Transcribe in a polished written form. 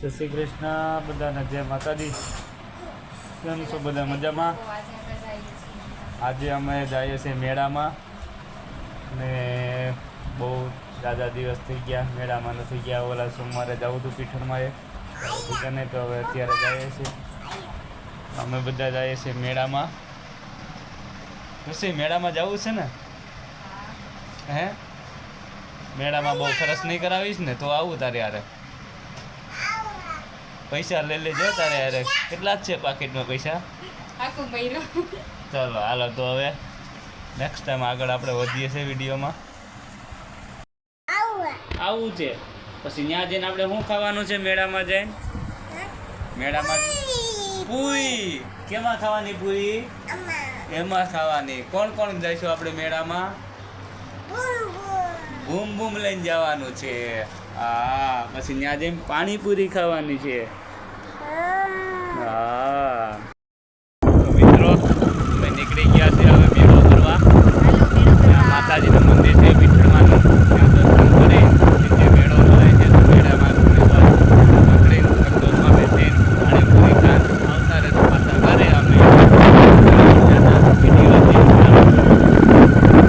જય શ્રી કૃષ્ણ બધાને, જય માતાજી। કેમ છો બધા? મજામાં? આજે અમે જઈએ છીએ મેળામાં ને બહુ દાદા દિવસ થઈ ગયા, મેળામાં નથી ગયા। ઓલા સોમવારે જવું હતું પીઠરમાં ને તો હવે અત્યારે જઈએ છીએ અમે બધા જઈએ છીએ મેળામાં। પછી મેળામાં જવું છે ને? હે મેળામાં બહુ ખર્ચ નહીં કરાવીશ ને તો આવું તારે યારે। પૈસા લઈ લેજો તારે યારે। કેટલા જ છે પાકીટમાં પૈસા? ચલો હાલો તો હવે નેક્સ્ટ ટાઈમ આગળ આપણે વધીએ છીએ વિડીયોમાં। આવું છે પછી ત્યાં જઈને આપણે શું ખાવાનું છે મેળામાં જઈને? મેળામાં પૂરી કેમાં ખાવાની? પૂરી એમાં ખાવાની। કોણ કોણ જઈશું આપણે મેળામાં? બૂમ બૂમ લઈને જવાનું છે। હા પછી ત્યાં જઈને પાણીપુરી ખાવાની છે। હા તો મિત્રો